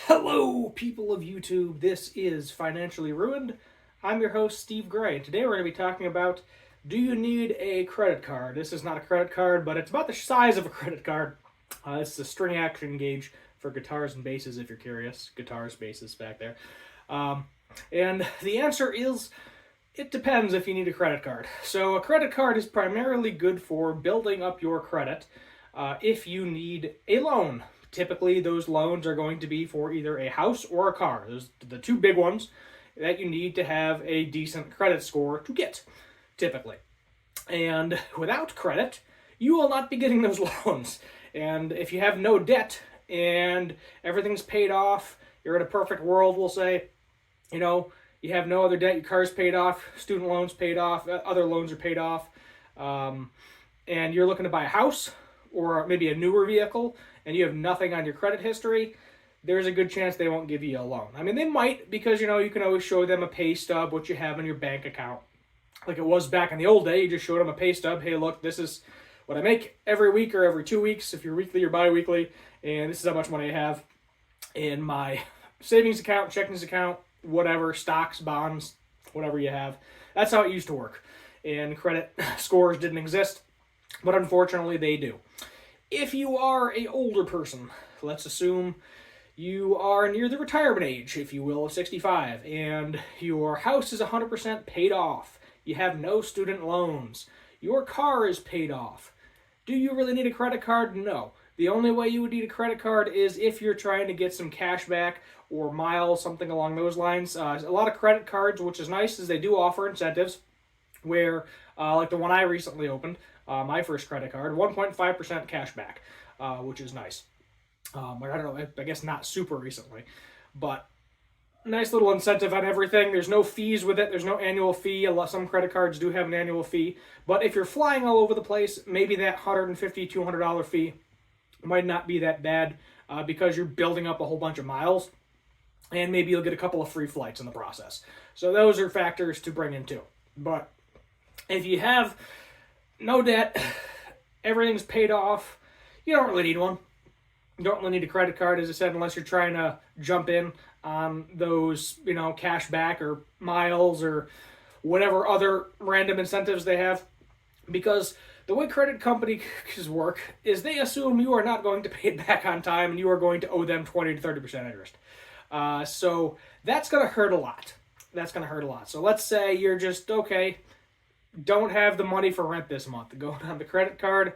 Hello, people of YouTube. This is Financially Ruined. I'm your host, Steve Gray. Today we're going to be talking about, do you need a credit card? This is not a credit card, but it's about the size of a credit card. It's a string action gauge for guitars and basses, if you're curious. Guitars, basses back there. And the answer is, it depends if you need a credit card. So a credit card is primarily good for building up your credit if you need a loan. Typically, those loans are going to be for either a house or a car. Those are the two big ones that you need to have a decent credit score to get, typically. And without credit, you will not be getting those loans. And if you have no debt and everything's paid off, you're in a perfect world, we'll say, you have no other debt, your car's paid off, student loans paid off, other loans are paid off, and you're looking to buy a house or maybe a newer vehicle, and you have nothing on your credit history, there's a good chance they won't give you a loan. I mean, they might, because, you can always show them a pay stub, what you have in your bank account. Like it was back in the old day, you just showed them a pay stub. Hey, look, this is what I make every week or every 2 weeks, if you're weekly or bi-weekly, and this is how much money I have in my savings account, checkings account, whatever, stocks, bonds, whatever you have. That's how it used to work. And credit scores didn't exist, but unfortunately they do. If you are an older person, let's assume you are near the retirement age, if you will, of 65, and your house is 100% paid off, you have no student loans, your car is paid off. Do you really need a credit card? No. The only way you would need a credit card is if you're trying to get some cash back or miles, something along those lines. A lot of credit cards, which is nice, is they do offer incentives where, like the one I recently opened, my first credit card, 1.5% cash back, which is nice. I don't know, I guess not super recently, but nice little incentive on everything. There's no fees with it. There's no annual fee. Some credit cards do have an annual fee, but if you're flying all over the place, maybe that $150, $200 fee might not be that bad because you're building up a whole bunch of miles, and maybe you'll get a couple of free flights in the process. So those are factors to bring in too. But if you have no debt, everything's paid off, you don't really need one. You don't really need a credit card, as I said, unless you're trying to jump in on those, cash back or miles or whatever other random incentives they have. Because the way credit companies work is they assume you are not going to pay it back on time and you are going to owe them 20 to 30% interest. So that's going to hurt a lot. So let's say you're just, okay, don't have the money for rent this month. Go on the credit card.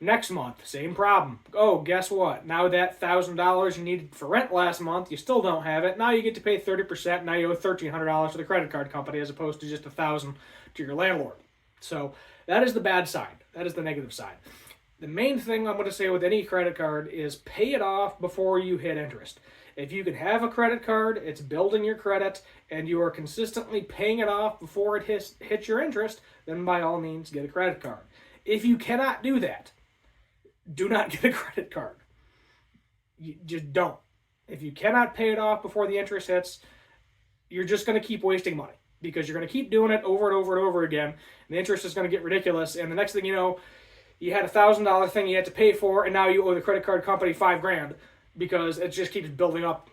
Next month, same problem. Oh, guess what? Now that $1,000 you needed for rent last month, you still don't have it. Now you get to pay 30%. Now you owe $1,300 to the credit card company as opposed to just $1,000 to your landlord. So that is the bad side. That is the negative side. The main thing I'm going to say with any credit card is pay it off before you hit interest. If you can have a credit card, it's building your credit, and you are consistently paying it off before it hits your interest, then by all means get a credit card. If you cannot do that, do not get a credit card. You just don't. If you cannot pay it off before the interest hits, you're just going to keep wasting money because you're going to keep doing it over and over and over again. And the interest is going to get ridiculous. And the next thing you know, you had $1,000 thing you had to pay for, and now you owe the credit card company $5,000 because it just keeps building up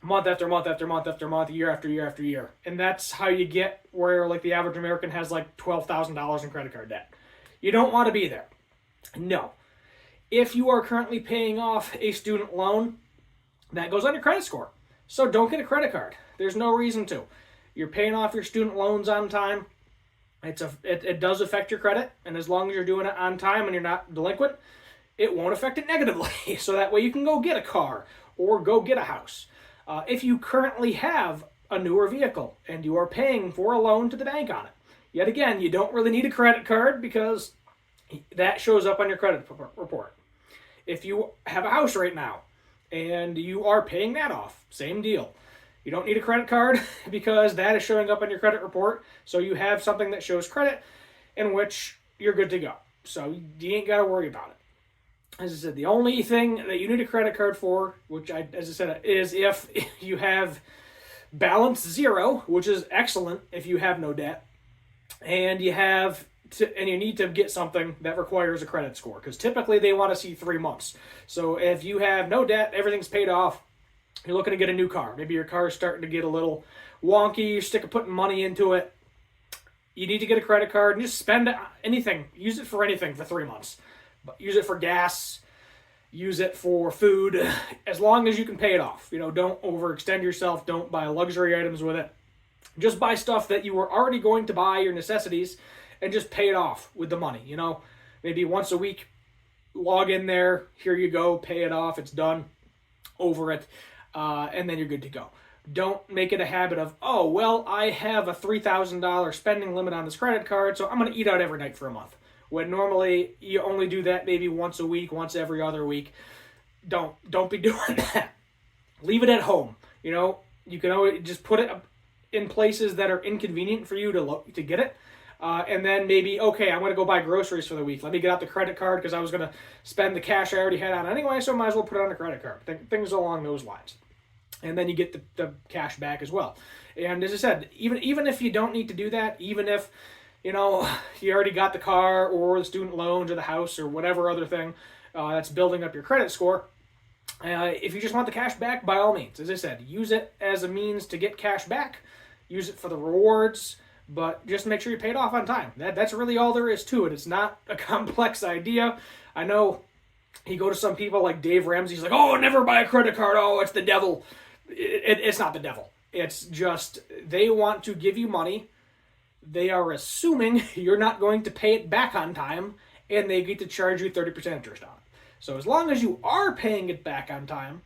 month after month after month after month, year after year after year. And that's how you get where like the average American has like $12,000 in credit card debt. You don't want to be there. No. If you are currently paying off a student loan, that goes on your credit score. So don't get a credit card. There's no reason to. You're paying off your student loans on time. It does affect your credit, and as long as you're doing it on time and you're not delinquent, it won't affect it negatively. So that way you can go get a car or go get a house. If you currently have a newer vehicle and you are paying for a loan to the bank on it, yet again, you don't really need a credit card because that shows up on your credit report. If you have a house right now and you are paying that off, same deal. You don't need a credit card because that is showing up on your credit report. So you have something that shows credit in which you're good to go. So you ain't got to worry about it. As I said, the only thing that you need a credit card for, as I said, is if you have balance zero, which is excellent if you have no debt, and you need to get something that requires a credit score, because typically they want to see 3 months. So if you have no debt, everything's paid off, you're looking to get a new car. Maybe your car is starting to get a little wonky. You're sick of putting money into it. You need to get a credit card and just spend anything. Use it for anything for 3 months. But use it for gas. Use it for food. As long as you can pay it off. Don't overextend yourself. Don't buy luxury items with it. Just buy stuff that you were already going to buy, your necessities, and just pay it off with the money. Maybe once a week, log in there. Here you go. Pay it off. It's done. Over it. And then you're good to go. Don't make it a habit of, oh, well, I have a $3,000 spending limit on this credit card, so I'm going to eat out every night for a month. When normally you only do that maybe once a week, once every other week. Don't be doing that. Leave it at home. You can always just put it in places that are inconvenient for you to get it. And then maybe, okay, I'm going to go buy groceries for the week. Let me get out the credit card because I was going to spend the cash I already had on anyway, so I might as well put it on a credit card. Things along those lines. And then you get the cash back as well. And as I said, even if you don't need to do that, even if, you already got the car or the student loans or the house or whatever other thing that's building up your credit score, if you just want the cash back, by all means, as I said, use it as a means to get cash back. Use it for the rewards, but just make sure you pay it off on time. That's really all there is to it. It's not a complex idea. I know you go to some people like Dave Ramsey, he's like, oh, never buy a credit card. Oh, it's the devil. It's not the devil. It's just they want to give you money. They are assuming you're not going to pay it back on time, and they get to charge you 30% interest on it. So as long as you are paying it back on time,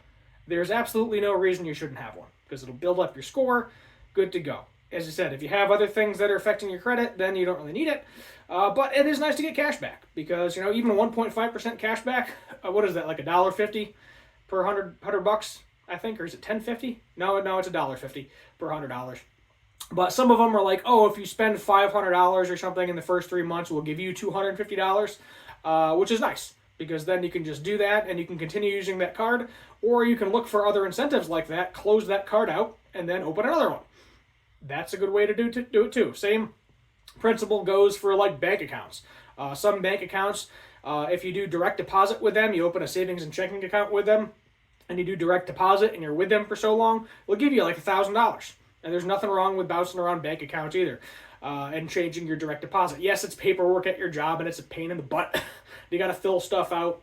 there's absolutely no reason you shouldn't have one, because it'll build up your score. Good to go. As I said, if you have other things that are affecting your credit, then you don't really need it. But it is nice to get cash back, because even 1.5% cash back, what is that, like $1.50 per 100 bucks? I think, or is it $10.50? No, it's $1.50 per $100. But some of them are like, oh, if you spend $500 or something in the first 3 months, we'll give you $250, which is nice, because then you can just do that and you can continue using that card, or you can look for other incentives like that, close that card out, and then open another one. That's a good way to do it too. Same principle goes for like bank accounts. Some bank accounts, if you do direct deposit with them, you open a savings and checking account with them, and you do direct deposit and you're with them for so long, they'll give you like $1,000. And there's nothing wrong with bouncing around bank accounts either and changing your direct deposit. Yes, it's paperwork at your job and it's a pain in the butt. You got to fill stuff out.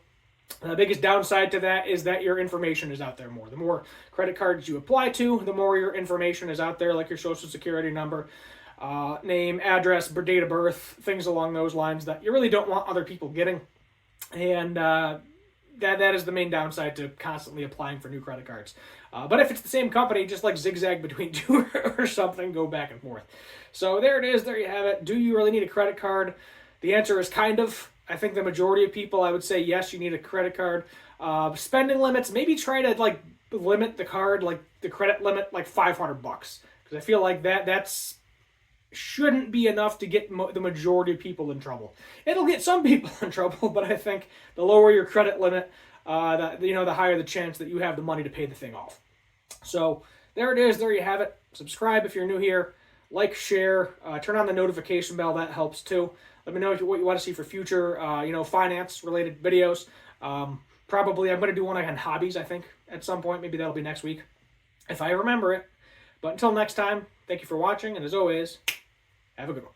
The biggest downside to that is that your information is out there more. The more credit cards you apply to, the more your information is out there, like your social security number, name, address, date of birth, things along those lines that you really don't want other people getting. And that is the main downside to constantly applying for new credit cards. But if it's the same company, just like zigzag between two or something, go back and forth. So there it is. There you have it. Do you really need a credit card? The answer is kind of. I think the majority of people, I would say, yes, you need a credit card. Spending limits, maybe try to limit the card, the credit limit, $500, because I feel like that's shouldn't be enough to get the majority of people in trouble. It'll get some people in trouble, but I think the lower your credit limit, the higher the chance that you have the money to pay the thing off. So there it is. There you have it. Subscribe if you're new here. Like, share, turn on the notification bell. That helps too. Let me know what you want to see for future, finance-related videos. Probably I'm going to do one on hobbies, I think, at some point. Maybe that'll be next week, if I remember it. But until next time, thank you for watching, and as always, have a good one.